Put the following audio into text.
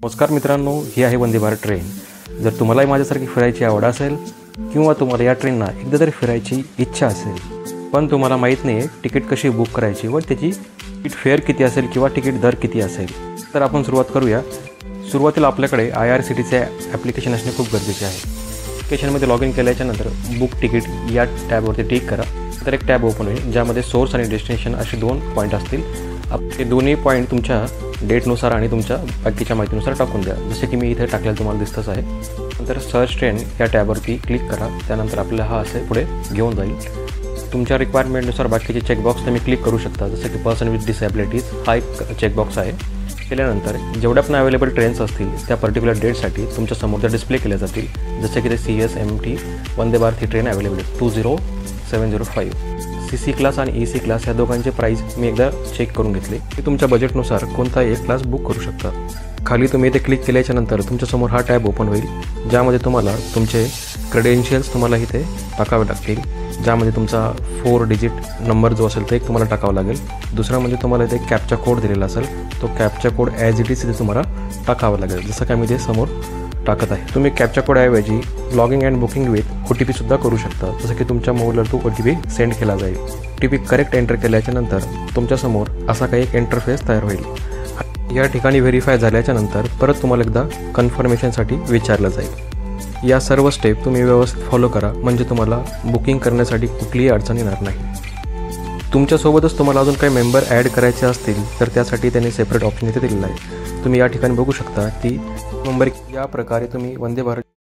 नमस्कार मित्रांनो, ही आहे वंदे भारत ट्रेन। जर तुम्हालाही माझ्यासारखी फिरायची आवड असेल किंवा तुम्हाला या ट्रेनना एकदा तरी फिरायची इच्छा असेल पण तुम्हाला माहीत नाही तिकीट कशी बुक करायची व त्याची तिकीट फेअर किती असेल किंवा तिकीट दर किती असेल, तर आपण सुरुवात करूया। सुरुवातीला आपल्याकडे IRCTC ॲप्लिकेशन असणे खूप गरजेचे आहे। ॲप्लिकेशनमध्ये लॉग इन केल्याच्यानंतर बुक तिकीट या टॅबवरती क्लिक करा। तर एक टॅब ओपन होईल ज्यामध्ये सोर्स आणि डेस्टिनेशन असे दोन पॉईंट असतील। हे दोन्ही पॉईंट तुमच्या डेटनुसार आणि तुमच्या बाकीच्या माहितीनुसार टाकून द्या, जसे की मी इथे टाकलेलं तुम्हाला दिसतच आहे। नंतर सर्च ट्रेन या टॅबवरती क्लिक करा। त्यानंतर आपल्याला हा असे पुढे घेऊन जाईल। तुमच्या रिक्वायरमेंटनुसार बाकीचे चेकबॉक्स तुम्ही क्लिक करू शकता, जसे की पर्सन विथ डिसेबिलिटीज हा एक चेकबॉक्स आहे। केल्यानंतर जेवढ्या पण अवेलेबल ट्रेन्स असतील त्या पर्टिक्युलर डेटसाठी तुमच्या समोर डिस्प्ले केल्या जातील, जसे की ते CSMT वंदे भारत ही ट्रेन अवेलेबल आहे 20705। CC क्लास आणि EC क्लास या दोघांचे प्राईस मी एकदा चेक करून घेतले की तुमच्या बजेटनुसार कोणताही एक क्लास बुक करू शकता। खाली तुम्ही इथे क्लिक केल्याच्यानंतर तुमच्यासमोर हा टॅब ओपन होईल ज्यामध्ये तुम्हाला तुमचे क्रेडेन्शियल्स तुम्हाला इथे टाकावे लागतील, ज्यामध्ये तुमचा 4 डिजिट नंबर जो असेल ते एक तुम्हाला टाकावा लागेल। दुसरा म्हणजे तुम्हाला इथे कॅप्चा कोड दिलेला असेल, तो captcha code as it is इथे तुम्हाला टाकावा लागेल, जसं काय मी ते समोर टाकत आहे। तुम्ही कॅप्चा कोड ऐवजी logging and booking with OTP सुद्धा करू शकता, जसं की तुमच्या मोबाईलवर तो OTP सेंड केला जाईल। OTP करेक्ट एंटर केल्याच्यानंतर तुमच्यासमोर असा काही एक इंटरफेस तयार होईल। या ठिकाणी व्हेरीफाय झाल्याच्यानंतर परत तुम्हाला एकदा कन्फर्मेशनसाठी विचारलं जाईल। या सर्व स्टेप तुम्ही व्यवस्थित फॉलो करा, म्हणजे तुम्हाला बुकिंग करण्यासाठी कुठलीही अडचण येणार नाही। तुमच्यासोबतच तुम्हाला अजून काही मेंबर ॲड करायचे असतील तर त्यासाठी त्यांनी सेपरेट ऑप्शन इथे दिलेला आहे। तुम्ही या ठिकाणी बघू शकता की मेंबर या प्रकारे तुम्ही वंदे भारत